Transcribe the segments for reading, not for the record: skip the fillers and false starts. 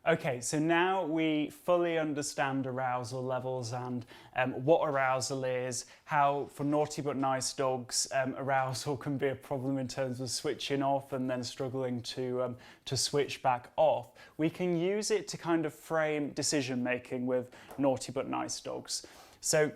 Okay, so now we fully understand arousal levels and what arousal is, how for naughty but nice dogs arousal can be a problem in terms of switching off and then struggling to switch back off. We can use it to kind of frame decision making with naughty but nice dogs. So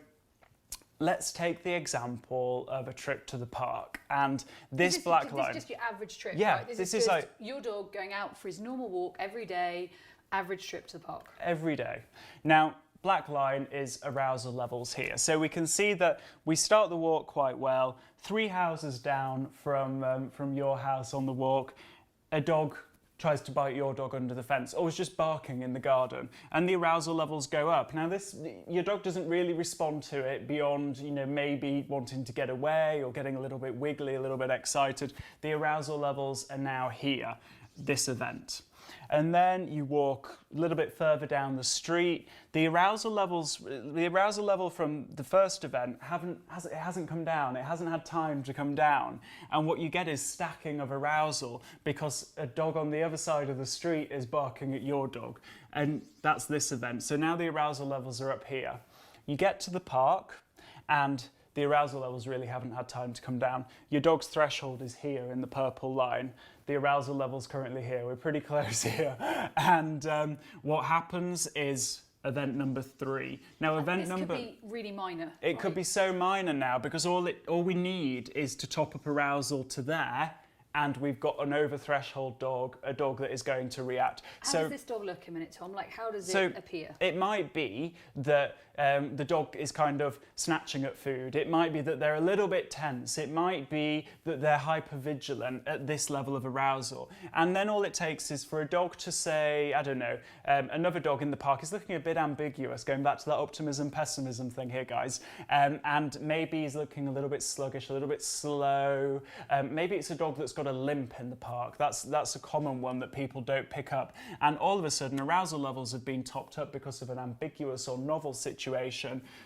let's take the example of a trip to the park, and this black line. This is just your average trip, yeah, right? This is like your dog going out for his normal walk every day, average trip to the park. Every day. Now, black line is arousal levels here. So we can see that we start the walk quite well. 3 houses down from your house on the walk, a dog tries to bite your dog under the fence or is just barking in the garden, and the arousal levels go up. Now your dog doesn't really respond to it beyond, maybe wanting to get away or getting a little bit wiggly, a little bit excited. The arousal levels are now here, this event. And then you walk a little bit further down the street. The arousal level from the first event hasn't come down. It hasn't had time to come down. And what you get is stacking of arousal because a dog on the other side of the street is barking at your dog. And that's this event. So now the arousal levels are up here. You get to the park and the arousal levels really haven't had time to come down. Your dog's threshold is here in the purple line. The arousal level's currently here. We're pretty close here. And what happens is event number 3. Now, event this number... could be really minor. It could be so minor now because all we need is to top up arousal to there, and we've got an over-threshold dog, a dog that is going to react. How does this dog look a minute, Tom? Like, how does it appear? It might be that the dog is kind of snatching at food. It might be that they're a little bit tense. It might be that they're hypervigilant at this level of arousal. And then all it takes is for a dog to say, I don't know, another dog in the park is looking a bit ambiguous, going back to that optimism, pessimism thing here, guys. And maybe he's looking a little bit sluggish, a little bit slow. Maybe it's a dog that's got a limp in the park. That's a common one that people don't pick up. And all of a sudden, arousal levels have been topped up because of an ambiguous or novel situation.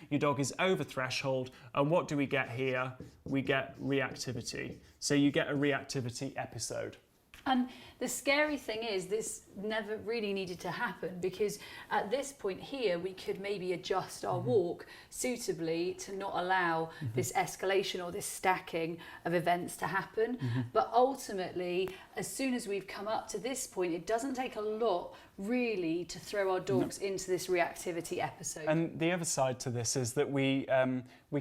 Your dog is over threshold, and what do we get here? We get reactivity. So you get a reactivity episode. And the scary thing is this never really needed to happen, because at this point here we could maybe adjust our walk suitably to not allow this escalation or this stacking of events to happen. But ultimately, as soon as we've come up to this point, it doesn't take a lot really to throw our dogs into this reactivity episode. And the other side to this is that we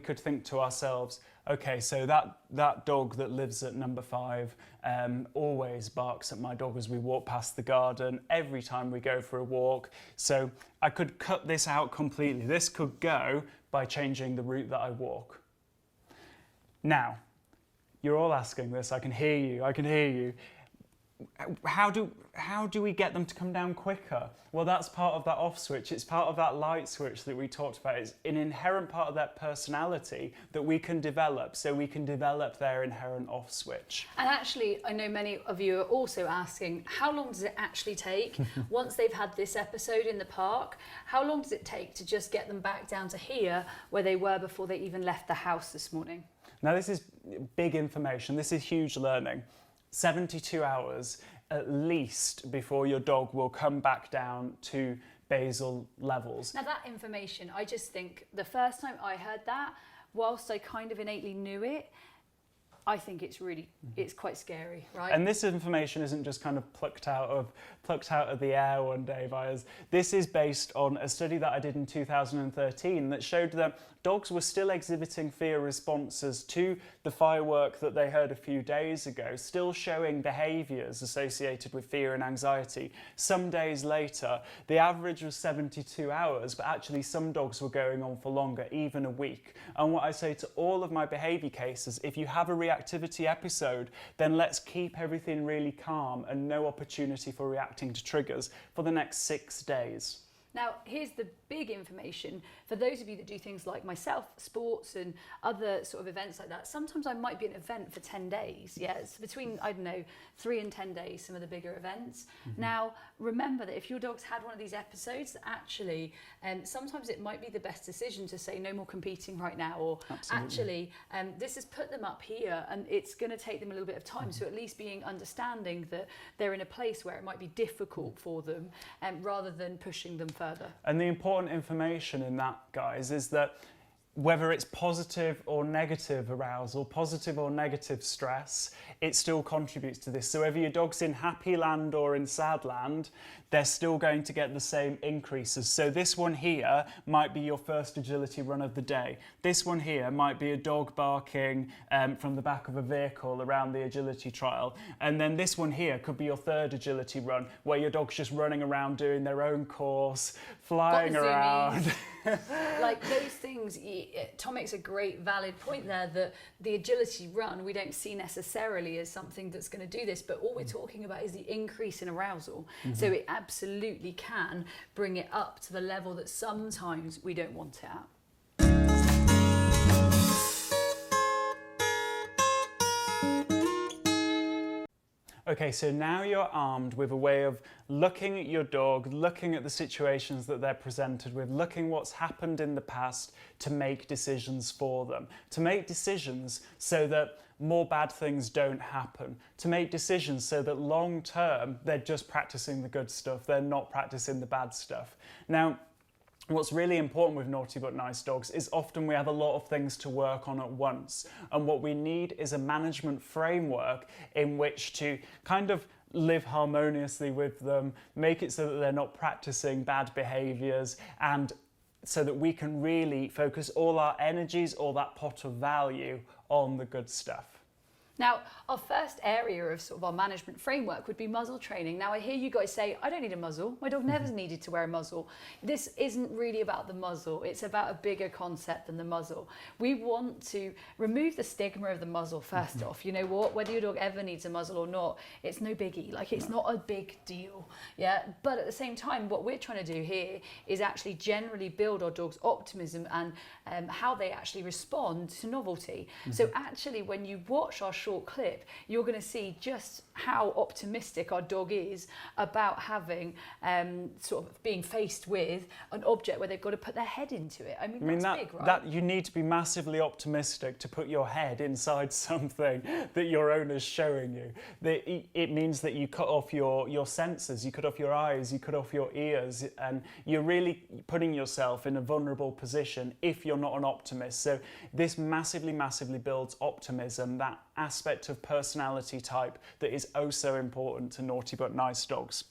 could think to ourselves, okay, so that dog that lives at number 5 always barks at my dog as we walk past the garden every time we go for a walk. So I could cut this out completely. This could go by changing the route that I walk. Now, you're all asking this. I can hear you. How do we get them to come down quicker? Well, that's part of that off switch. It's part of that light switch that we talked about. It's an inherent part of that personality that we can develop, so we can develop their inherent off switch. And actually, I know many of you are also asking, how long does it actually take once they've had this episode in the park? How long does it take to just get them back down to here where they were before they even left the house this morning? Now, this is big information. This is huge learning. 72 hours at least before your dog will come back down to basal levels. Now that information, I just think the first time I heard that, whilst I kind of innately knew it, I think it's quite scary, right? And this information isn't just kind of plucked out of the air one day by us. This is based on a study that I did in 2013 that showed that dogs were still exhibiting fear responses to the firework that they heard a few days ago, still showing behaviours associated with fear and anxiety. Some days later, the average was 72 hours, but actually some dogs were going on for longer, even a week. And what I say to all of my behaviour cases, if you have a reactivity episode, then let's keep everything really calm and no opportunity for reacting to triggers for the next 6 days. Now, here's the big information for those of you that do things like myself, sports and other sort of events like that. Sometimes I might be at an event for 10 days. Yeah, it's between, I don't know, 3 and 10 days, some of the bigger events. Now, remember that if your dog's had one of these episodes, actually, sometimes it might be the best decision to say no more competing right now, or actually, this has put them up here and it's going to take them a little bit of time. So at least being understanding that they're in a place where it might be difficult for them, rather than pushing them further. And the important information in that, guys, is that whether it's positive or negative arousal, positive or negative stress, it still contributes to this. So whether your dog's in happy land or in sad land, they're still going to get the same increases. So this one here might be your first agility run of the day. This one here might be a dog barking from the back of a vehicle around the agility trial. And then this one here could be your third agility run, where your dog's just running around doing their own course, flying around. Like those things, Tom makes a great valid point there, that the agility run we don't see necessarily as something that's going to do this, but all we're talking about is the increase in arousal. So it absolutely can bring it up to the level that sometimes we don't want it at. Okay, so now you're armed with a way of looking at your dog, looking at the situations that they're presented with, looking what's happened in the past to make decisions for them, to make decisions so that more bad things don't happen, to make decisions so that long term they're just practicing the good stuff, they're not practicing the bad stuff. Now, what's really important with Naughty But Nice dogs is often we have a lot of things to work on at once, and what we need is a management framework in which to kind of live harmoniously with them, make it so that they're not practicing bad behaviours, and so that we can really focus all our energies, all that pot of value on the good stuff. Now, our first area of sort of our management framework would be muzzle training. Now, I hear you guys say, I don't need a muzzle. My dog never needed to wear a muzzle. This isn't really about the muzzle. It's about a bigger concept than the muzzle. We want to remove the stigma of the muzzle first off. You know what? Whether your dog ever needs a muzzle or not, it's no biggie. Like, it's not a big deal. Yeah. But at the same time, what we're trying to do here is actually generally build our dog's optimism and how they actually respond to novelty. So actually, when you watch our short clip, you're going to see just how optimistic our dog is about having sort of being faced with an object where they've got to put their head into it. I mean that's big, right? That you need to be massively optimistic to put your head inside something that your owner's showing you. It means that you cut off your senses, you cut off your eyes, you cut off your ears, and you're really putting yourself in a vulnerable position if you're not an optimist. So this massively builds optimism, that aspect of personality type that is oh so important to Naughty But Nice dogs.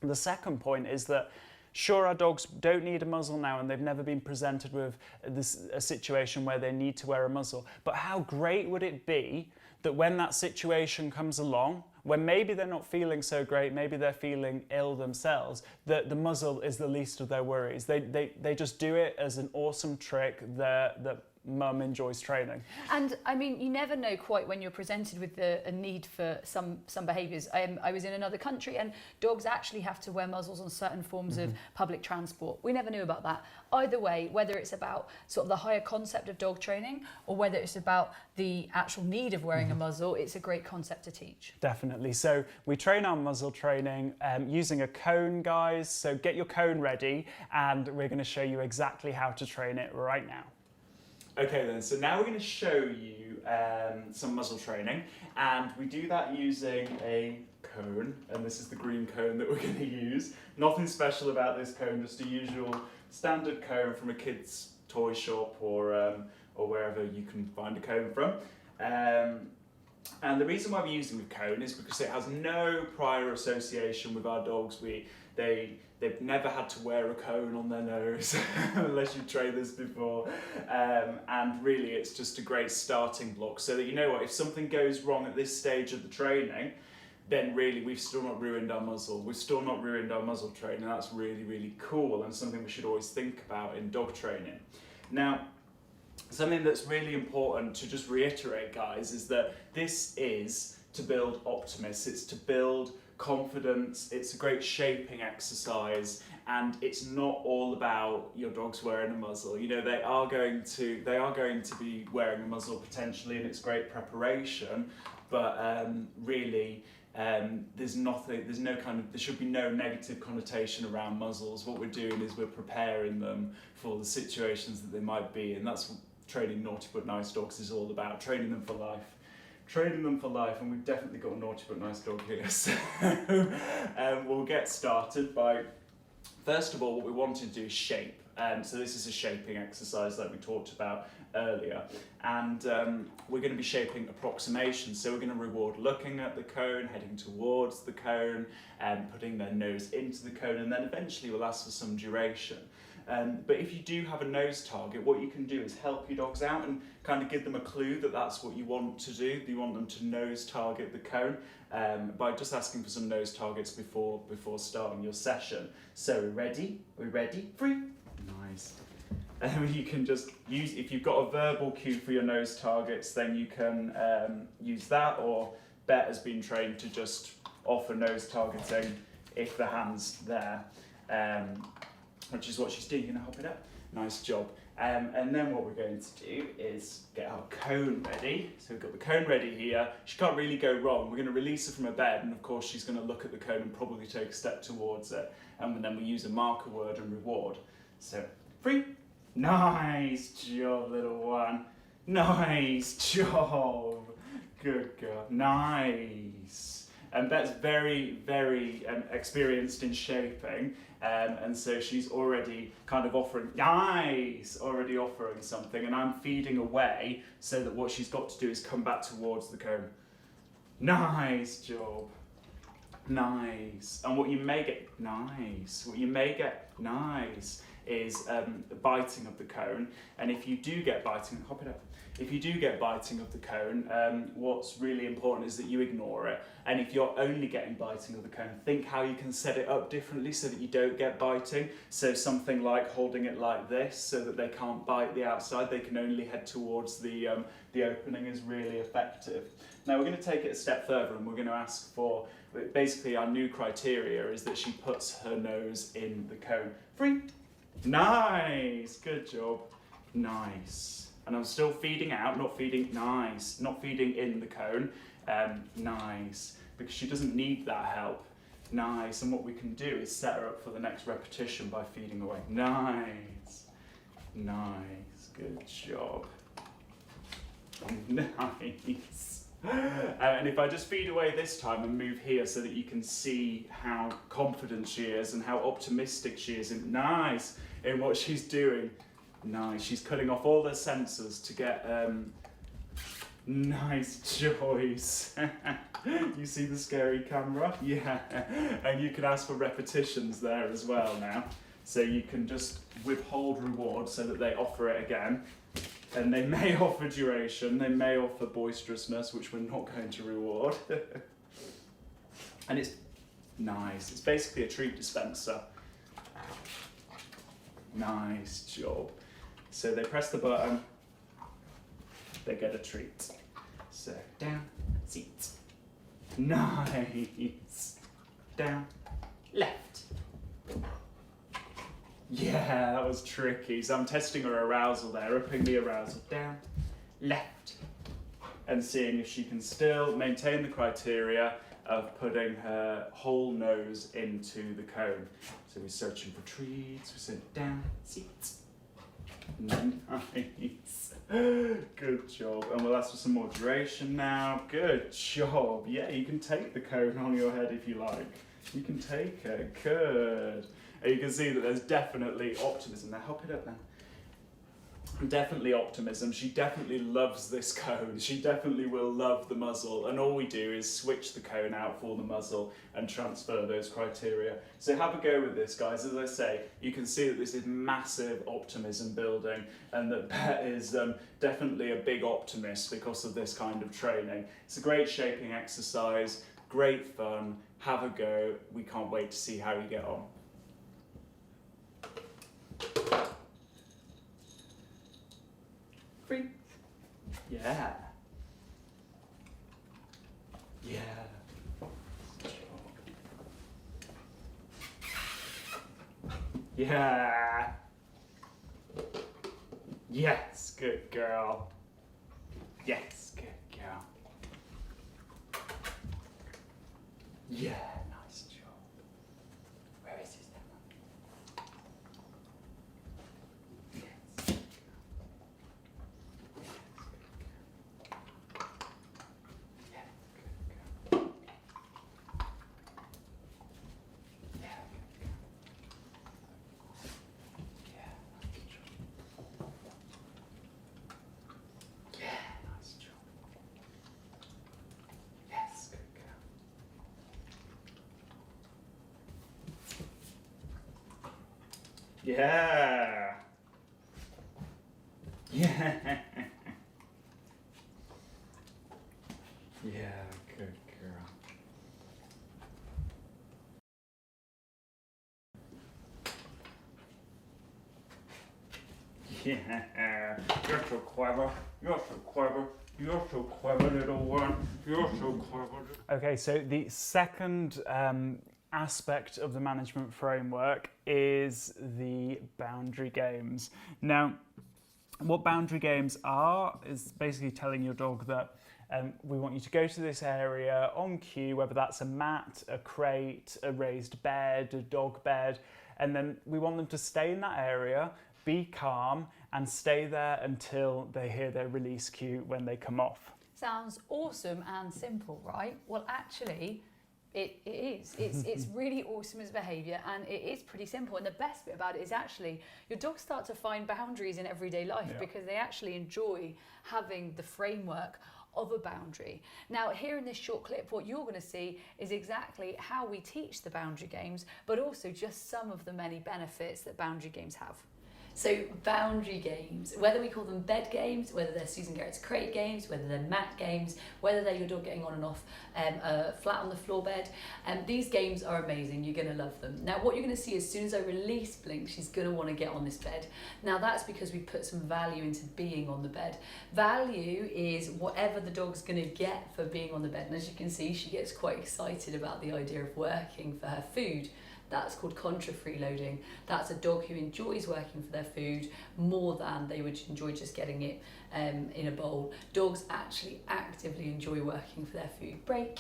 The second point is that sure, our dogs don't need a muzzle now and they've never been presented with a situation where they need to wear a muzzle, but how great would it be that when that situation comes along, when maybe they're not feeling so great, maybe they're feeling ill themselves, that the muzzle is the least of their worries. They just do it as an awesome trick that mum enjoys training. And I mean, you never know quite when you're presented with a need for some behaviours. I was in another country and dogs actually have to wear muzzles on certain forms of public transport. We never knew about that. Either way, whether it's about sort of the higher concept of dog training or whether it's about the actual need of wearing a muzzle, it's a great concept to teach. Definitely. So we train our muzzle training using a cone, guys. So get your cone ready and we're going to show you exactly how to train it right now. Okay then, so now we're going to show you some muzzle training, and we do that using a cone, and this is the green cone that we're going to use. Nothing special about this cone, just a usual standard cone from a kid's toy shop or wherever you can find a cone from. And the reason why we're using the cone is because it has no prior association with our dogs. They've never had to wear a cone on their nose unless you've trained this before. And really it's just a great starting block so that you know what, if something goes wrong at this stage of the training, then really we've still not ruined our muzzle. We've still not ruined our muzzle training. That's really cool and something we should always think about in dog training. Now, something that's really important to just reiterate, guys, is that this is to build optimists. It's to build confidence. It's a great shaping exercise, and it's not all about your dog's wearing a muzzle. You know, they are going to be wearing a muzzle potentially, and it's great preparation, but really there should be no negative connotation around muzzles. What we're doing is we're preparing them for the situations that they might be, and that's what training naughty but nice dogs is all about, training them for life. Training them for life, and we've definitely got a naughty but nice dog here. So we'll get started by, first of all, what we want to do is shape. So this is a shaping exercise like we talked about earlier, and we're going to be shaping approximations. So we're going to reward looking at the cone, heading towards the cone, and putting their nose into the cone, and then eventually we'll ask for some duration. But if you do have a nose target, what you can do is help your dogs out and kind of give them a clue that that's what you want to do. You want them to nose target the cone by just asking for some nose targets before starting your session. So we're ready? We're ready? 3. Nice. You can just use, if you've got a verbal cue for your nose targets, then you can use that, or Bet has been trained to just offer nose targeting if the hand's there. Which is what she's doing. You're going to hop it up. Nice job. And then what we're going to do is get our cone ready. So we've got the cone ready here. She can't really go wrong. We're going to release her from her bed, and of course she's going to look at the cone and probably take a step towards it. And then we use a marker word and reward. So 3. Nice job, little one. Nice job. Good girl. Nice. And Bet's very, very experienced in shaping, and so she's already kind of offering something, and I'm feeding away so that what she's got to do is come back towards the cone. Nice job. Nice. And what you may get nice is the biting of the cone, and if you do get biting, hop it up. If you do get biting of the cone, what's really important is that you ignore it. And if you're only getting biting of the cone, think how you can set it up differently so that you don't get biting. So something like holding it like this so that they can't bite the outside, they can only head towards the opening is really effective. Now we're going to take it a step further, and we're going to ask for, basically our new criteria is that she puts her nose in the cone. 3. Nice, good job. Nice. And I'm still feeding out, not feeding in the cone. Nice, because she doesn't need that help. Nice, and what we can do is set her up for the next repetition by feeding away. Nice, nice, good job. Nice. And if I just feed away this time and move here so that you can see how confident she is and how optimistic she is in what she's doing. Nice, she's cutting off all the sensors to get nice choice. You see the scary camera? Yeah, and you can ask for repetitions there as well now. So you can just withhold reward so that they offer it again. And they may offer duration, they may offer boisterousness, which we're not going to reward. And it's nice, it's basically a treat dispenser. Nice job. So they press the button, they get a treat. So down, sit. Nice. Down, left. Yeah, that was tricky. So I'm testing her arousal there, upping the arousal. Down, left. And seeing if she can still maintain the criteria of putting her whole nose into the cone. So we're searching for treats, we're saying down, sit. Nice. Good job. And we'll ask for some more duration now. Good job. Yeah, you can take the cone on your head if you like. You can take it. Good. And you can see that there's definitely optimism. Now hop it up then. Definitely optimism. She definitely loves this cone. She definitely will love the muzzle, and all we do is switch the cone out for the muzzle and transfer those criteria. So have a go with this, guys. As I say, you can see that this is massive optimism building, and that Bet is definitely a big optimist because of this kind of training. It's a great shaping exercise, great fun. Have a go. We can't wait to see how you get on. Free. Yeah. Yeah. Yeah. Yes, good girl. Yes, good girl. Yeah, nice job. Where is his name? Yes. Yeah, good girl. Yeah, good girl. Yeah, nice job. Yeah, nice job. Yes, good girl. Yeah. Yeah. Yeah, good girl. Yeah, you're so clever. You're so clever. You're so clever, little one. You're so clever. Okay, so the second aspect of the management framework is the boundary games. Now, what boundary games are is basically telling your dog that we want you to go to this area on cue, whether that's a mat, a crate, a raised bed, a dog bed, and then we want them to stay in that area, be calm, and stay there until they hear their release cue when they come off. Sounds awesome and simple, right? Well, actually, it is. It's really awesome as behaviour, and it is pretty simple. And the best bit about it is actually your dogs start to find boundaries in everyday life because they actually enjoy having the framework of a boundary. Now, here in this short clip, what you're going to see is exactly how we teach the boundary games, but also just some of the many benefits that boundary games have. So boundary games, whether we call them bed games, whether they're Susan Garrett's crate games, whether they're mat games, whether they're your dog getting on and off a flat on the floor bed, these games are amazing. You're going to love them. Now, what you're going to see as soon as I release Blink, she's going to want to get on this bed. Now, that's because we put some value into being on the bed. Value is whatever the dog's going to get for being on the bed. And as you can see, she gets quite excited about the idea of working for her food. That's called contra freeloading. That's a dog who enjoys working for their food more than they would enjoy just getting it in a bowl. Dogs actually actively enjoy working for their food. Break.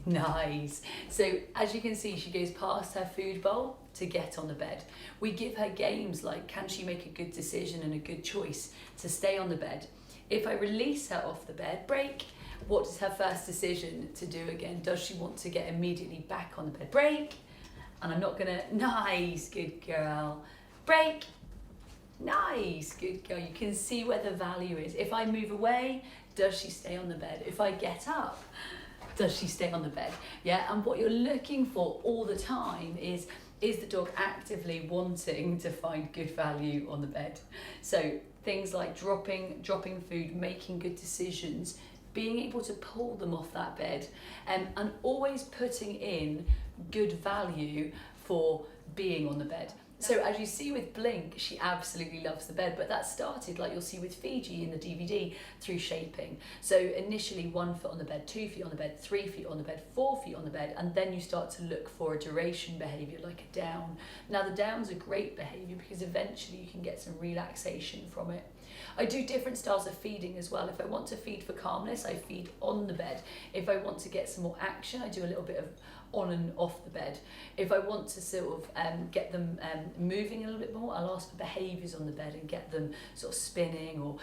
Nice. So as you can see, she goes past her food bowl to get on the bed. We give her games like, can she make a good decision and a good choice to stay on the bed? If I release her off the bed, break. What is her first decision to do again? Does she want to get immediately back on the bed? Break. And I'm not gonna, nice, good girl. Break. Nice, good girl. You can see where the value is. If I move away, does she stay on the bed? If I get up, does she stay on the bed? Yeah, and what you're looking for all the time is the dog actively wanting to find good value on the bed? So things like dropping food, making good decisions, being able to pull them off that bed, and always putting in good value for being on the bed. So as you see with Blink, she absolutely loves the bed, but that started, like you'll see with Fiji in the DVD, through shaping. So initially 1 foot on the bed, 2 feet on the bed, 3 feet on the bed, 4 feet on the bed, and then you start to look for a duration behaviour like a down. Now the down's a great behaviour because eventually you can get some relaxation from it. I do different styles of feeding as well. If I want to feed for calmness, I feed on the bed. If I want to get some more action, I do a little bit of on and off the bed. If I want to sort of get them moving a little bit more, I'll ask for behaviours on the bed and get them sort of spinning or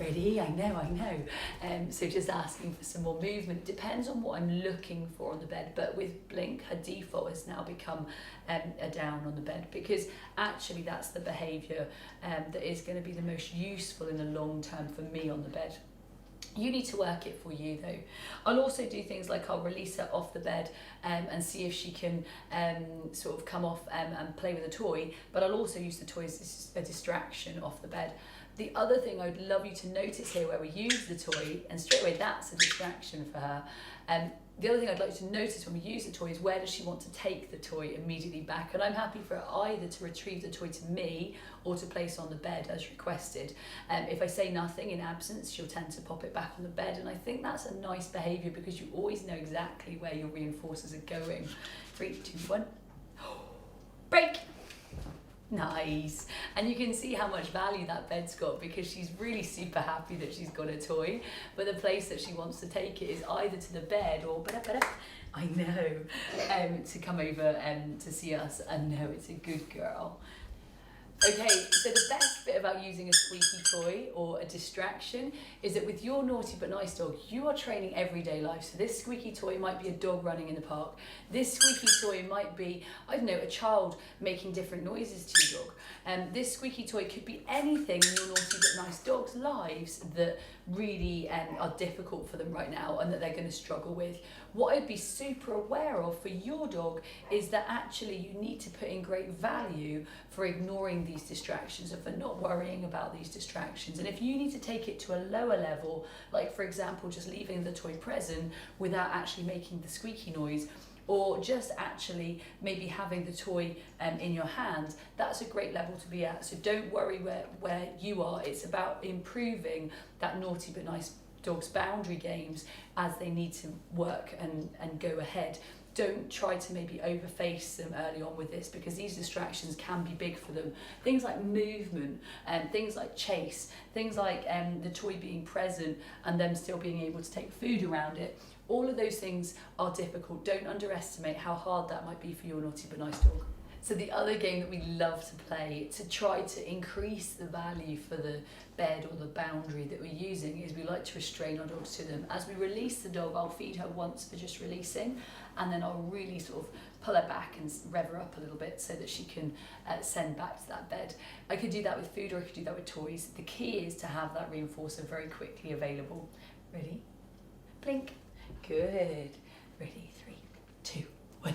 ready, I know. So just asking for some more movement. It depends on what I'm looking for on the bed, but with Blink, her default has now become a down on the bed because actually that's the behaviour that is going to be the most useful in the long term for me on the bed. You need to work it for you though. I'll also do things like I'll release her off the bed and see if she can sort of come off and play with a toy, but I'll also use the toy as a distraction off the bed. The other thing I'd love you to notice here where we use the toy, and straight away that's a distraction for her. The other thing I'd like you to notice when we use the toy is where does she want to take the toy immediately back, and I'm happy for her either to retrieve the toy to me or to place on the bed as requested. If I say nothing in absence, she'll tend to pop it back on the bed, and I think that's a nice behaviour because you always know exactly where your reinforcers are going. 3, 2, 1. break. Nice. And you can see how much value that bed's got because she's really super happy that she's got a toy, but the place that she wants to take it is either to the bed or I know, to come over to see us and know it's a good girl. Okay, so the best bit about using a squeaky toy or a distraction is that with your naughty but nice dog, you are training everyday life. So this squeaky toy might be a dog running in the park. This squeaky toy might be, I don't know, a child making different noises to your dog. This squeaky toy could be anything in your naughty but nice dog's lives that really are difficult for them right now and that they're going to struggle with. What I'd be super aware of for your dog is that actually you need to put in great value for ignoring these distractions and for not worrying about these distractions. And if you need to take it to a lower level, like for example, just leaving the toy present without actually making the squeaky noise, or just actually maybe having the toy in your hand, that's a great level to be at. So don't worry where you are. It's about improving that naughty but nice dog's boundary games as they need to work and go ahead. Don't try to maybe overface them early on with this because these distractions can be big for them. Things like movement and things like chase, things like the toy being present and them still being able to take food around it. All of those things are difficult. Don't underestimate how hard that might be for your naughty but nice dog. So the other game that we love to play to try to increase the value for the bed or the boundary that we're using is we like to restrain our dogs to them. As we release the dog, I'll feed her once for just releasing, and then I'll really sort of pull her back and rev her up a little bit so that she can send back to that bed. I could do that with food or I could do that with toys. The key is to have that reinforcer very quickly available. Ready? Blink. Good. Ready? 3, 2, 1.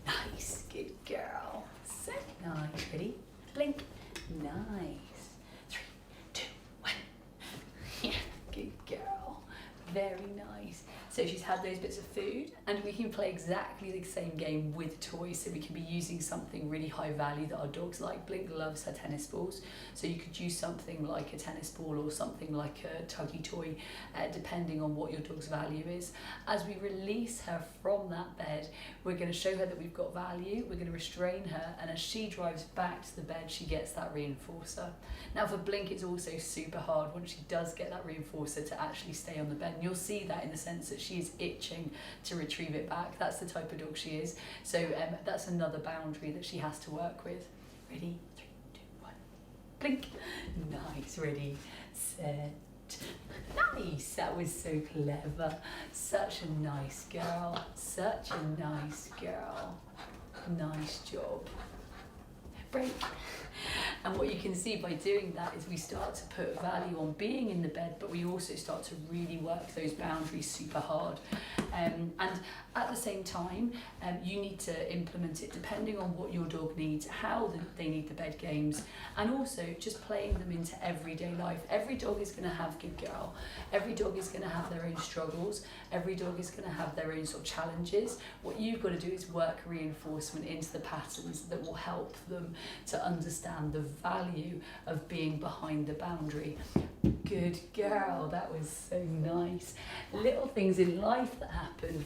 Nice. Good girl. So nice. Ready? Blink. Nice. 3, 2, 1. Yeah. Good girl. Very nice. So she's had those bits of food and we can play exactly the same game with toys. So we can be using something really high value that our dogs like. Blink loves her tennis balls. So you could use something like a tennis ball or something like a tuggy toy, depending on what your dog's value is. As we release her from that bed, we're going to show her that we've got value. We're going to restrain her. And as she drives back to the bed, she gets that reinforcer. Now for Blink, it's also super hard once she does get that reinforcer to actually stay on the bed. And you'll see that in the sense that she is itching to retrieve it back. That's the type of dog she is. So that's another boundary that she has to work with. Ready? 3, 2, 1. Blink. Nice. Ready, set. Nice. That was so clever. Such a nice girl. Such a nice girl. Nice job. Break. And what you can see by doing that is we start to put value on being in the bed, but we also start to really work those boundaries super hard. And at the same time, you need to implement it depending on what your dog needs, how they need the bed games, and also just playing them into everyday life. Every dog is going to have good girl. Every dog is going to have their own struggles. Every dog is going to have their own sort of challenges. What you've got to do is work reinforcement into the patterns that will help them to understand the value of being behind the boundary. Good girl, that was so nice. Little things in life that happen,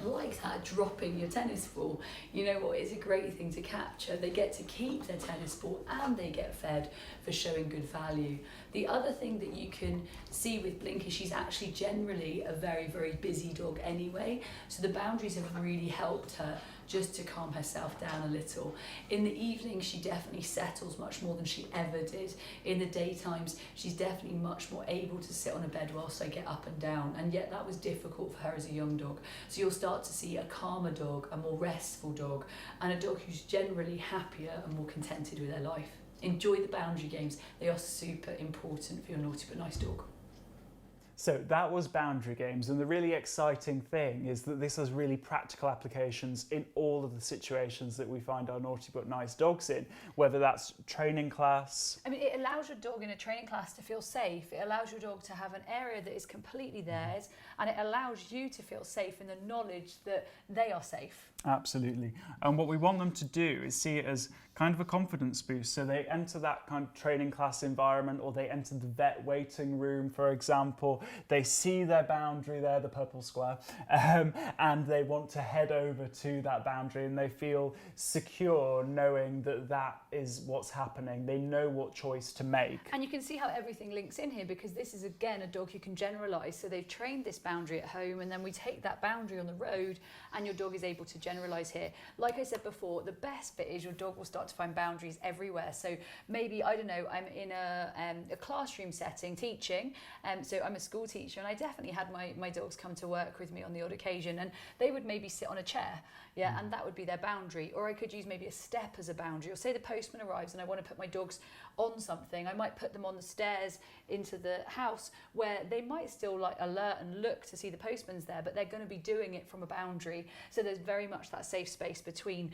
like that dropping your tennis ball. You know what, it's a great thing to capture. They get to keep their tennis ball and they get fed for showing good value. The other thing that you can see with Blink is she's actually generally a very, very busy dog anyway. So the boundaries have really helped her just to calm herself down a little. In the evening, she definitely settles much more than she ever did. In the daytimes, she's definitely much more able to sit on a bed whilst I get up and down, and yet that was difficult for her as a young dog. So you'll start to see a calmer dog, a more restful dog, and a dog who's generally happier and more contented with their life. Enjoy the boundary games. They are super important for your naughty but nice dog. So that was boundary games, and the really exciting thing is that this has really practical applications in all of the situations that we find our naughty but nice dogs in, whether that's training class. I mean, it allows your dog in a training class to feel safe. It allows your dog to have an area that is completely theirs, and it allows you to feel safe in the knowledge that they are safe. Absolutely. And what we want them to do is see it as kind of a confidence boost. So they enter that kind of training class environment, or they enter the vet waiting room, for example, they see their boundary there, the purple square, and they want to head over to that boundary, and they feel secure knowing that that is what's happening. They know what choice to make. And you can see how everything links in here, because this is again a dog who can generalise. So they've trained this boundary at home, and then we take that boundary on the road, and your dog is able to generalise here. Like I said before, the best bit is your dog will start to find boundaries everywhere. So maybe, I don't know, I'm in a classroom setting teaching, so I'm a school teacher, and I definitely had my dogs come to work with me on the odd occasion, and they would maybe sit on a chair, and that would be their boundary. Or I could use maybe a step as a boundary, or say the postman arrives and I want to put my dogs on something, I might put them on the stairs into the house, where they might still like alert and look to see the postman's there, but they're going to be doing it from a boundary. So there's very much that safe space between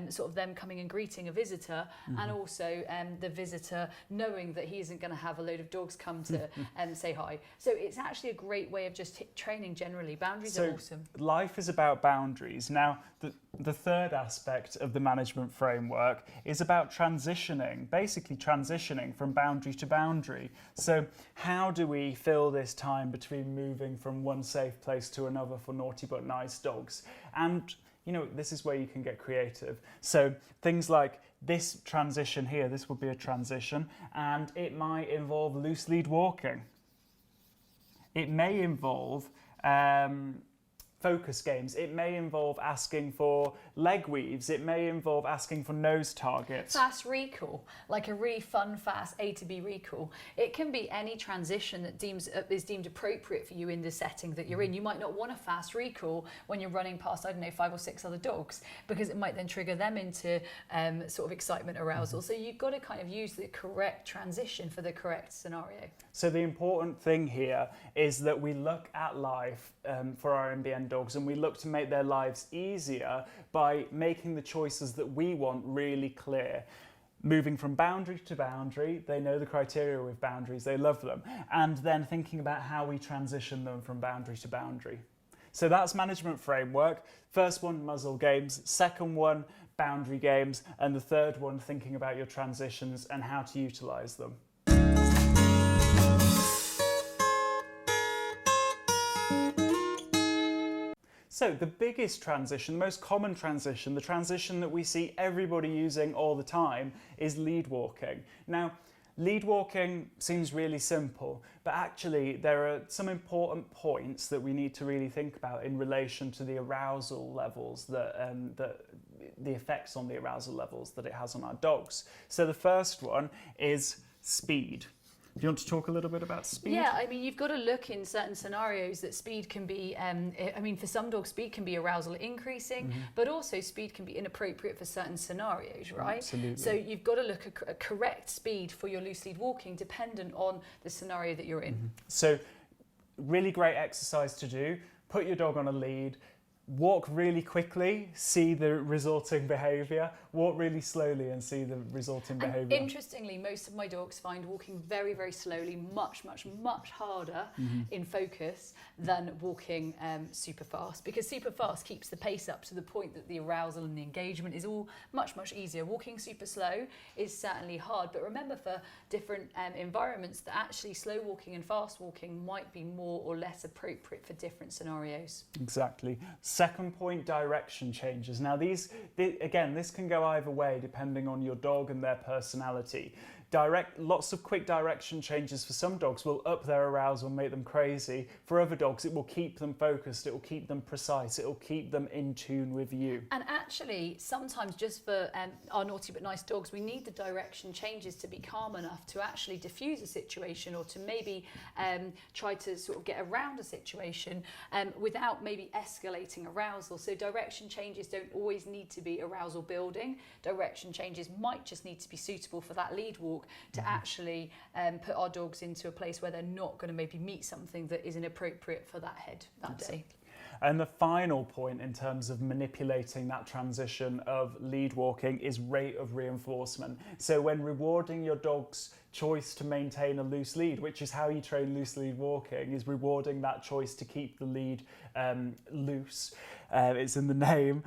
sort of them coming and greeting a visitor, and also the visitor knowing that he isn't going to have a load of dogs come to say hi. So it's actually a great way of just training generally. Boundaries are awesome. Life is about boundaries. Now, the third aspect of the management framework is about transitioning, basically transitioning from boundary to boundary. So how do we fill this time between moving from one safe place to another for naughty but nice dogs? And you know, this is where you can get creative. So things like this transition here, this would be a transition, and it might involve loose lead walking. It may involve focus games. It may involve asking for leg weaves. It may involve asking for nose targets. Fast recall, like a really fun, fast A to B recall. It can be any transition that is deemed appropriate for you in the setting that you're in. You might not want a fast recall when you're running past, I don't know, 5 or 6 other dogs, because it might then trigger them into sort of excitement, arousal. So you've got to kind of use the correct transition for the correct scenario. So the important thing here is that we look at life for our NBN dogs, and we look to make their lives easier by making the choices that we want really clear. Moving from boundary to boundary, they know the criteria with boundaries, they love them, and then thinking about how we transition them from boundary to boundary. So that's management framework. First one, muzzle games. Second one, boundary games. And the third one, thinking about your transitions and how to utilise them. So the biggest transition, the most common transition, the transition that we see everybody using all the time is lead walking. Now, lead walking seems really simple, but actually there are some important points that we need to really think about in relation to the arousal levels, the effects on the arousal levels that it has on our dogs. So the first one is speed. Do you want to talk a little bit about speed? Yeah, I mean, you've got to look in certain scenarios that speed can be, I mean, for some dogs, speed can be arousal increasing, but also speed can be inappropriate for certain scenarios, right? Absolutely. So you've got to look at a correct speed for your loose lead walking dependent on the scenario that you're in. So really great exercise to do. Put your dog on a lead. Walk really quickly, see the resulting behaviour. Walk really slowly and see the resulting behaviour. Interestingly, most of my dogs find walking very, very slowly much harder in focus than walking super fast, because super fast keeps the pace up to the point that the arousal and the engagement is all much easier. Walking super slow is certainly hard, but remember, for different environments, that actually slow walking and fast walking might be more or less appropriate for different scenarios. Exactly. Second point, direction changes. Now again, this can go either way depending on your dog and their personality. Lots of quick direction changes for some dogs will up their arousal and make them crazy. For other dogs, it will keep them focused, it will keep them precise, it will keep them in tune with you. And actually, sometimes just for our naughty but nice dogs, we need the direction changes to be calm enough to actually diffuse a situation, or to maybe try to sort of get around a situation without maybe escalating arousal. So direction changes don't always need to be arousal building. Direction changes might just need to be suitable for that lead walk, to actually put our dogs into a place where they're not going to maybe meet something that is inappropriate for that head that day. And the final point in terms of manipulating that transition of lead walking is rate of reinforcement. So when rewarding your dogs choice to maintain a loose lead, which is how you train loose lead walking, is rewarding that choice to keep the lead loose. It's in the name.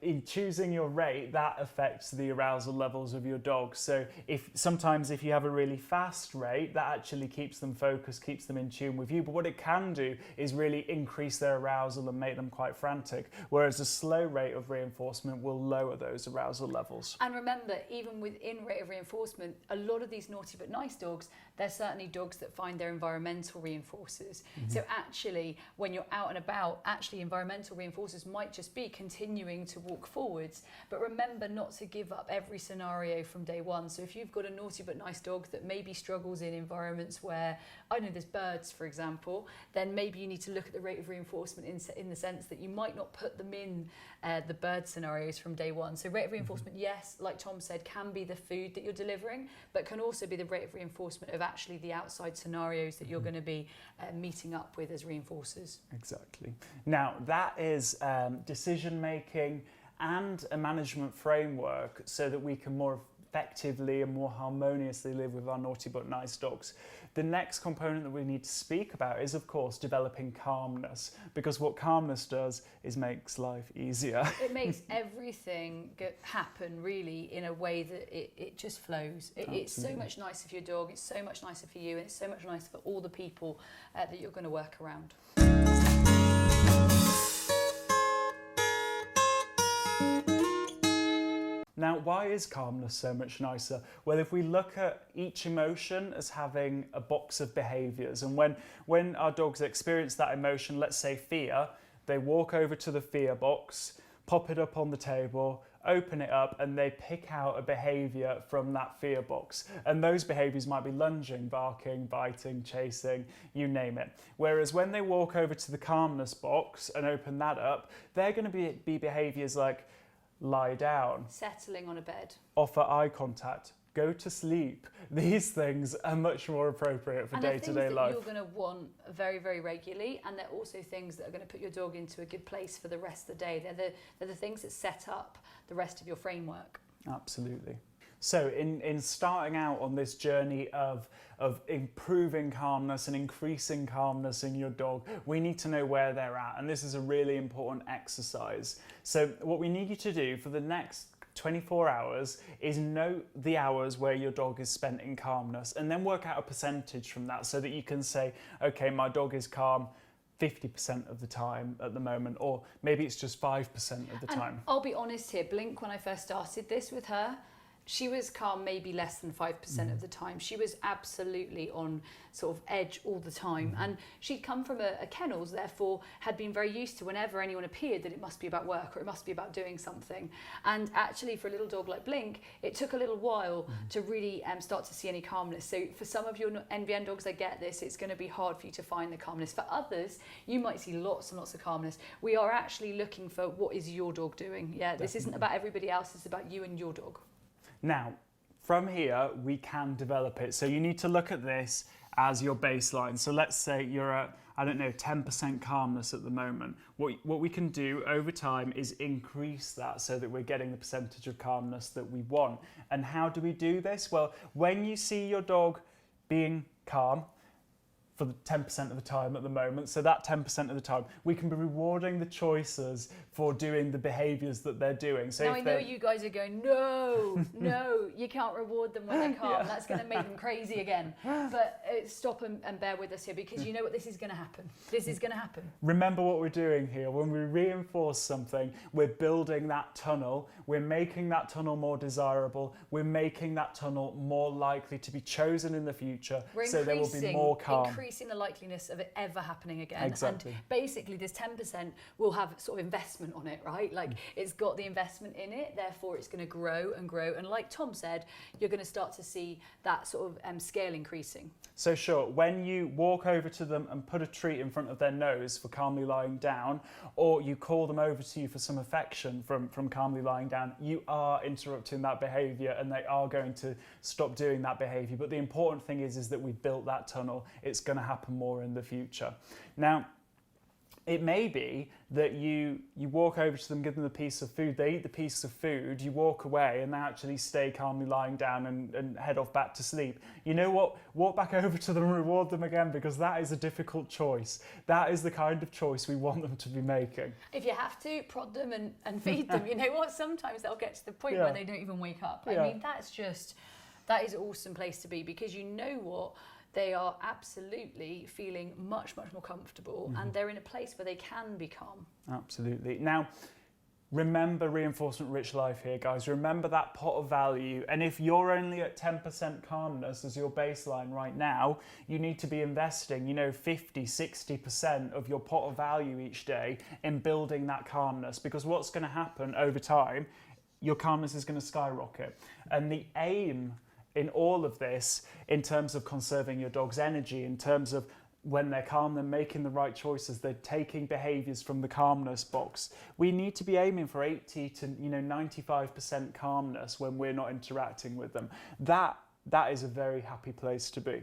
In choosing your rate, that affects the arousal levels of your dog. So sometimes if you have a really fast rate, that actually keeps them focused, keeps them in tune with you. But what it can do is really increase their arousal and make them quite frantic, whereas a slow rate of reinforcement will lower those arousal levels. And remember, even within rate of reinforcement, a lot of these naughty but nice dogs, they're certainly dogs that find their environmental reinforcers. So actually, when you're out and about, actually environmental reinforcers might just be continuing to walk forwards. But remember not to give up every scenario from day one. So if you've got a naughty but nice dog that maybe struggles in environments where, I don't know, there's birds, for example, then maybe you need to look at the rate of reinforcement in the sense that you might not put them in the bird scenarios from day one. So rate of reinforcement, yes, like Tom said, can be the food that you're delivering, but can also be the rate of reinforcement of actually the outside scenarios that you're going to be meeting up with as reinforcers. Exactly. Now, that is decision making and a management framework so that we can more effectively and more harmoniously live with our naughty but nice dogs. The next component that we need to speak about is, of course, developing calmness, because what calmness does is makes life easier. It makes everything happen really in a way that it just flows. It's so much nicer for your dog, it's so much nicer for you, and it's so much nicer for all the people that you're going to work around. Now, why is calmness so much nicer? Well, if we look at each emotion as having a box of behaviours, and when our dogs experience that emotion, let's say fear, they walk over to the fear box, pop it up on the table, open it up, and they pick out a behaviour from that fear box. And those behaviours might be lunging, barking, biting, chasing, you name it. Whereas when they walk over to the calmness box and open that up, they're going to be behaviours like lie down, settling on a bed, offer eye contact, go to sleep. These things are much more appropriate for day-to-day life. You're going to want very, very regularly, and they're also things that are going to put your dog into a good place for the rest of the day. They're the things that set up the rest of your framework. Absolutely. So in starting out on this journey of improving calmness and increasing calmness in your dog, we need to know where they're at. And this is a really important exercise. So what we need you to do for the next 24 hours is note the hours where your dog is spent in calmness, and then work out a percentage from that so that you can say, okay, my dog is calm 50% of the time at the moment, or maybe it's just 5% of the time. I'll be honest here, Blink, when I first started this with her, she was calm maybe less than 5% of the time. She was absolutely on sort of edge all the time. And she'd come from a kennels, therefore had been very used to whenever anyone appeared that it must be about work or it must be about doing something. And actually for a little dog like Blink, it took a little while to really start to see any calmness. So for some of your NVN dogs, I get this, it's going to be hard for you to find the calmness. For others, you might see lots and lots of calmness. We are actually looking for what is your dog doing. Yeah, this isn't about everybody else, it's about you and your dog. Now, from here, we can develop it. So you need to look at this as your baseline. So let's say you're at, 10% calmness at the moment. What we can do over time is increase that so that we're getting the percentage of calmness that we want. And how do we do this? Well, when you see your dog being calm, for the 10% of the time at the moment. So that 10% of the time, we can be rewarding the choices for doing the behaviours that they're doing. So now I know you guys are going, no, you can't reward them when they're calm. Yeah. That's going to make them crazy again. But stop and bear with us here, because you know what, this is going to happen. This is going to happen. Remember what we're doing here. When we reinforce something, we're building that tunnel. We're making that tunnel more desirable. We're making that tunnel more likely to be chosen in the future. So there will be more calm. Increasing the likeliness of it ever happening again. Exactly. And basically this 10% will have sort of investment on it, right? Like it's got the investment in it, therefore it's going to grow and grow. And like Tom said, you're going to start to see that sort of scale increasing. So sure, when you walk over to them and put a treat in front of their nose for calmly lying down, or you call them over to you for some affection from calmly lying down, you are interrupting that behaviour and they are going to stop doing that behaviour. But the important thing is that we've built that tunnel. It's going to happen more in the future. Now, It may be that you walk over to them, give them a piece of food, they eat the piece of food, you walk away and they actually stay calmly lying down and head off back to sleep. You know what? Walk back over to them and reward them again, because that is a difficult choice. That is the kind of choice we want them to be making. If you have to, prod them and feed them. You know what? Sometimes they'll get to the point Yeah. where they don't even wake up. I Yeah. mean, that is an awesome place to be, because you know what? They are absolutely feeling much, much more comfortable, and they're in a place where they can be calm. Absolutely. Now, remember reinforcement rich life here, guys. Remember that pot of value. And if you're only at 10% calmness as your baseline right now, you need to be investing, 50, 60% of your pot of value each day in building that calmness, because what's going to happen over time, your calmness is going to skyrocket. And the aim in all of this, in terms of conserving your dog's energy, in terms of when they're calm, they're making the right choices, they're taking behaviours from the calmness box. We need to be aiming for 80 to 95% calmness when we're not interacting with them. That is a very happy place to be.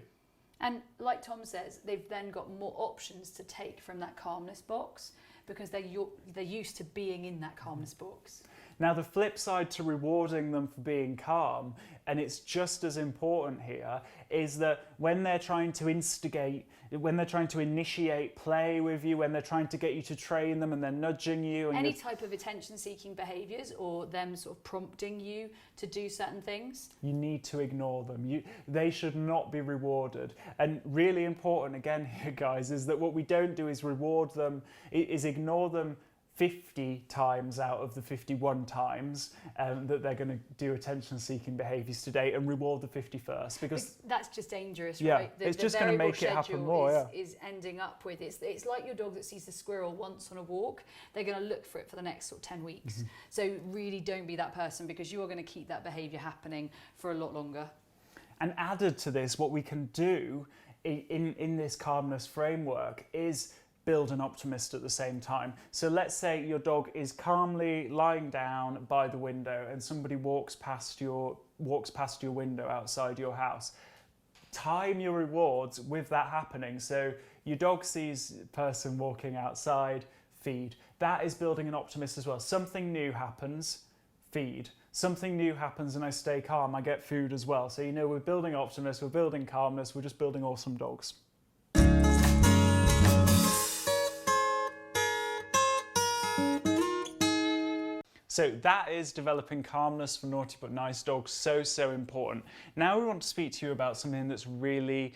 And like Tom says, they've then got more options to take from that calmness box, because they're used to being in that calmness box. Now, the flip side to rewarding them for being calm, and it's just as important here, is that when they're trying to instigate, when they're trying to initiate play with you, when they're trying to get you to train them and they're nudging you. And any type of attention-seeking behaviours, or them sort of prompting you to do certain things, you need to ignore them. They should not be rewarded. And really important, again here, guys, is that what we don't do is reward them, is ignore them 50 times out of the 51 times that they're going to do attention-seeking behaviours today, and reward the 51st, because that's just dangerous, yeah, right? it's just going to make it happen more. Is ending up with it's like your dog that sees the squirrel once on a walk. They're going to look for it for the next sort of 10 weeks. So really, don't be that person, because you are going to keep that behaviour happening for a lot longer. And added to this, what we can do in this calmness framework is build an optimist at the same time. So let's say your dog is calmly lying down by the window and somebody walks past your window outside your house. Time your rewards with that happening. So your dog sees a person walking outside, feed. That is building an optimist as well. Something new happens, feed. Something new happens and I stay calm, I get food as well. So we're building optimism, we're building calmness, we're just building awesome dogs. So that is developing calmness for naughty but nice dogs, so important. Now we want to speak to you about something that's really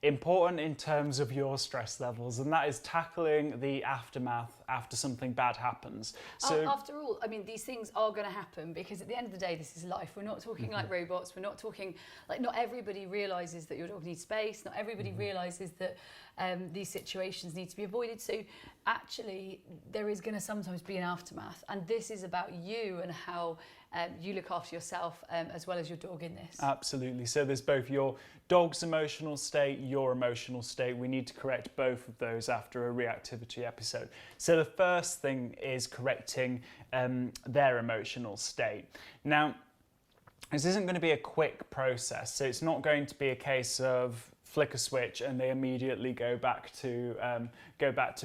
important in terms of your stress levels, and that is tackling the aftermath after something bad happens. So after all, I mean, these things are going to happen, because at the end of the day, this is life. We're not talking like robots. We're not talking like, not everybody realises that your dog needs space. Not everybody realises that these situations need to be avoided. So actually, there is going to sometimes be an aftermath, and this is about you and how you look after yourself as well as your dog in this. Absolutely. So there's both your dog's emotional state, your emotional state. We need to correct both of those after a reactivity episode. So the first thing is correcting their emotional state. Now, this isn't going to be a quick process, so it's not going to be a case of flick a switch and they immediately go back to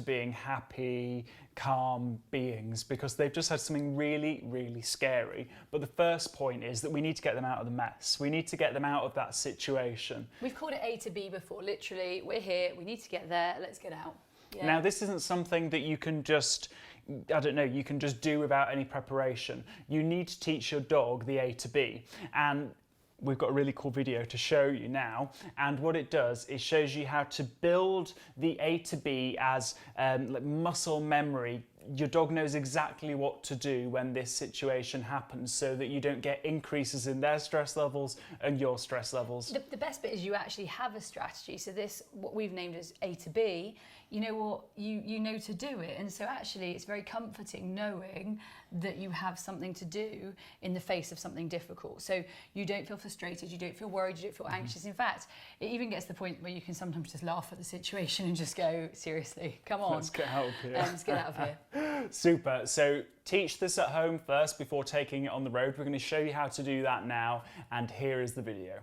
being happy, calm beings, because they've just had something really, really scary. But the first point is that we need to get them out of the mess. We need to get them out of that situation. We've called it A to B before. Literally, we're here, we need to get there, let's get out. Yeah. Now, this isn't something that you can just, you can just do without any preparation. You need to teach your dog the A to B. And we've got a really cool video to show you now, and what it does is shows you how to build the A to B as like muscle memory. Your dog knows exactly what to do when this situation happens, so that you don't get increases in their stress levels and your stress levels. The best bit is you actually have a strategy. So this, what we've named as A to B, you know what, you know to do it. And so actually it's very comforting knowing that you have something to do in the face of something difficult. So you don't feel frustrated, you don't feel worried, you don't feel anxious. In fact, it even gets to the point where you can sometimes just laugh at the situation and just go, seriously, come on. Let's get out of here. Let's get out of here. Super. So teach this at home first before taking it on the road. We're going to show you how to do that now, and here is the video.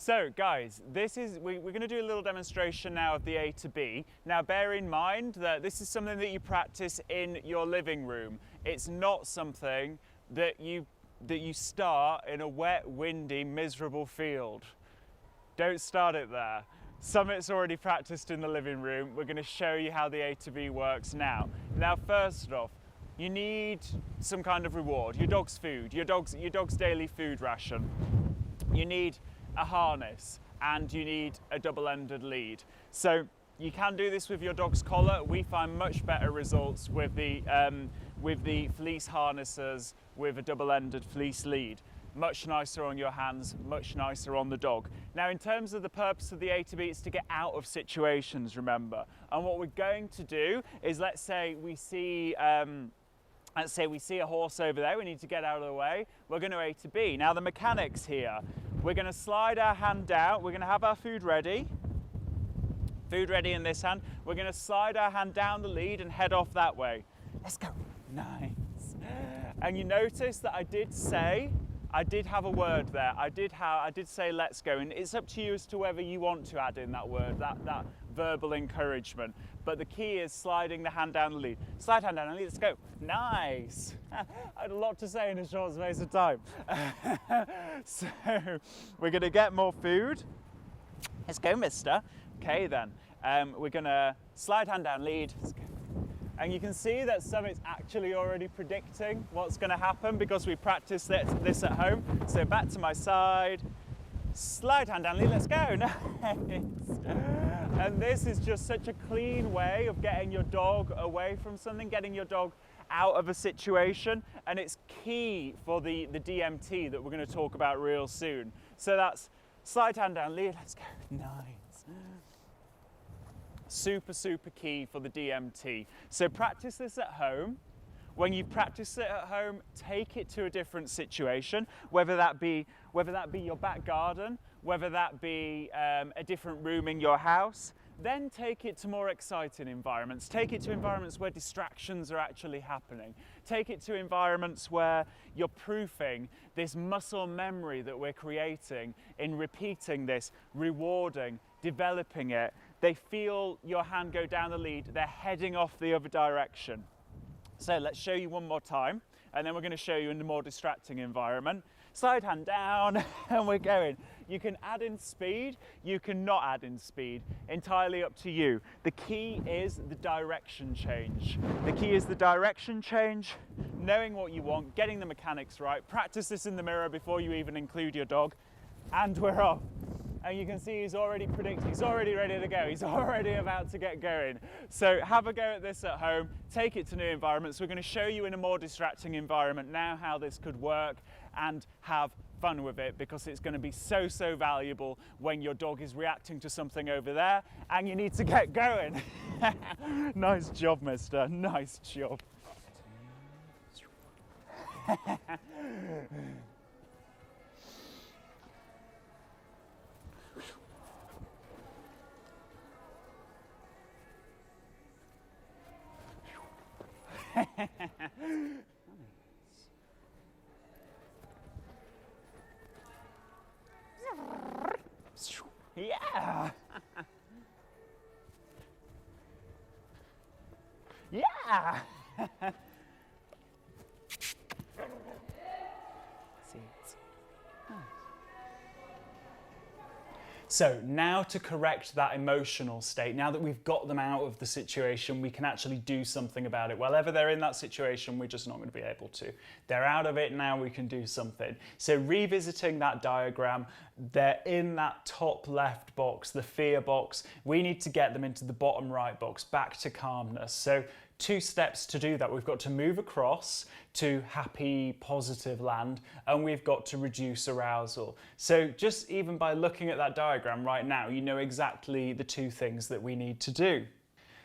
So guys, we're going to do a little demonstration now of the A to B. Now bear in mind that this is something that you practice in your living room. It's not something that you start in a wet, windy, miserable field. Don't start it there. Summit's already practiced in the living room. We're going to show you how the A to B works now. Now first off, you need some kind of reward. Your dog's food, your dog's daily food ration. You need a harness and you need a double-ended lead. So you can do this with your dog's collar. We find much better results with the fleece harnesses with a double-ended fleece lead. Much nicer on your hands, much nicer on the dog. Now in terms of the purpose of the A to B, it's to get out of situations, remember. And what we're going to do is, let's say we see a horse over there, we need to get out of the way. We're going to A to B. Now the mechanics here, we're going to slide our hand down, we're going to have our food ready in this hand. We're going to slide our hand down the lead and head off that way. Let's go. Nice. And you notice that I did have a word there. I did say let's go, and it's up to you as to whether you want to add in that word, that verbal encouragement. But the key is sliding the hand down the lead. Slide hand down the lead, let's go. Nice. I had a lot to say in a short space of time. So we're gonna get more food. Let's go, mister. Okay then, we're gonna slide hand down lead. Let's go. And you can see that Summit's actually already predicting what's gonna happen because we practiced this at home. So back to my side, slide hand down lead, let's go. Nice. And this is just such a clean way of getting your dog away from something, getting your dog out of a situation, and it's key for the DMT that we're going to talk about real soon. So that's slide hand down lead, let's go. Nice. Super, super key for the DMT. So practice this at home. When you practice it at home, take it to a different situation, whether that be your back garden, whether that be a different room in your house. Then take it to more exciting environments. Take it to environments where distractions are actually happening. Take it to environments where you're proofing this muscle memory that we're creating in repeating this, rewarding, developing it. They feel your hand go down the lead, they're heading off the other direction. So let's show you one more time, and then we're going to show you in a more distracting environment. Slide hand down, and we're going. You can add in speed, you can not add in speed, entirely up to you. The key is the direction change. The key is the direction change, knowing what you want, getting the mechanics right. Practice this in the mirror before you even include your dog, and we're off. And you can see he's already predicting, he's already ready to go, he's already about to get going. So have a go at this at home, take it to new environments. We're going to show you in a more distracting environment now how this could work, and have fun with it, because it's going to be so, so valuable when your dog is reacting to something over there and you need to get going. Nice job, mister, nice job. Yeah. Yeah. Seats. Nice. So now to correct that emotional state, now that we've got them out of the situation, we can actually do something about it. Whenever they're in that situation, we're just not going to be able to. They're out of it, now we can do something. So revisiting that diagram, they're in that top left box, the fear box. We need to get them into the bottom right box, back to calmness. So 2 steps to do that. We've got to move across to happy, positive land, and we've got to reduce arousal. So just even by looking at that diagram right now, you know exactly the 2 things that we need to do.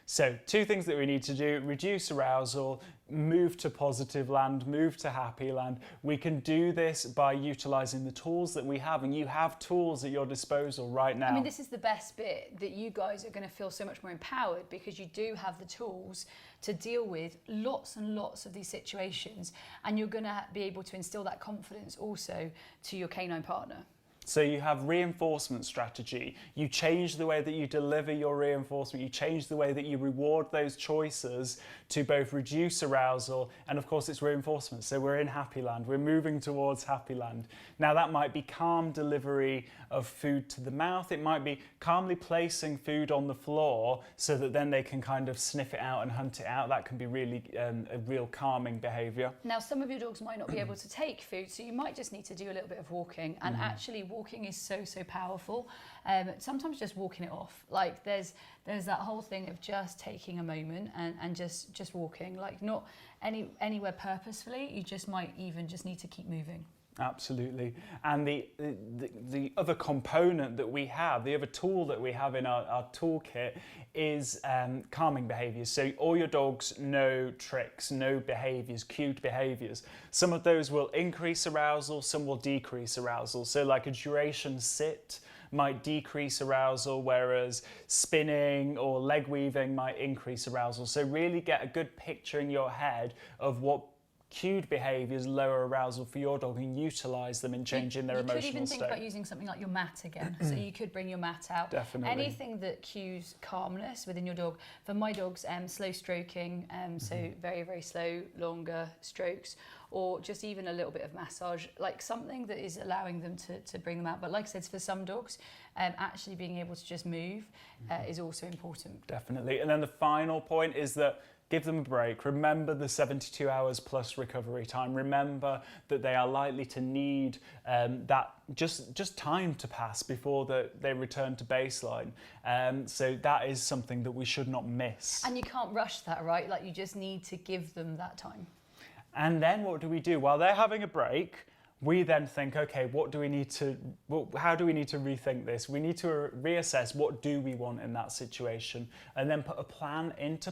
So 2 things that we need to do: reduce arousal, move to positive land, move to happy land. We can do this by utilising the tools that we have, and you have tools at your disposal right now. I mean, this is the best bit, that you guys are going to feel so much more empowered because you do have the tools to deal with lots and lots of these situations, and you're going to be able to instill that confidence also to your canine partner. So you have reinforcement strategy. You change the way that you deliver your reinforcement. You change the way that you reward those choices to both reduce arousal and, of course, it's reinforcement. So we're in happy land. We're moving towards happy land. Now that might be calm delivery of food to the mouth. It might be calmly placing food on the floor so that then they can kind of sniff it out and hunt it out. That can be really a real calming behaviour. Now, some of your dogs might not be able to take food, so you might just need to do a little bit of walking. And actually, walking is so powerful. Sometimes just walking it off. Like there's that whole thing of just taking a moment and just walking. Like not anywhere purposefully. You just might even just need to keep moving. Absolutely. And the other component that we have, the other tool that we have in our toolkit is calming behaviours. So all your dogs know tricks, know behaviours, cued behaviours. Some of those will increase arousal, some will decrease arousal. So like a duration sit might decrease arousal, whereas spinning or leg weaving might increase arousal. So really get a good picture in your head of what cued behaviours lower arousal for your dog and utilise them in changing their emotional state. You could even think about using something like your mat again. So you could bring your mat out. Definitely. Anything that cues calmness within your dog. For my dogs, slow stroking, so very slow, longer strokes, or just even a little bit of massage, like something that is allowing them to bring them out. But like I said, for some dogs, actually being able to just move is also important. Definitely. And then the final point is that give them a break. Remember the 72 hours plus recovery time. Remember that they are likely to need that just time to pass before they return to baseline. So that is something that we should not miss. And you can't rush that, right? Like you just need to give them that time. And then what do we do? While they're having a break, we then think, okay, how do we need to rethink this? We need to reassess what do we want in that situation and then put a plan into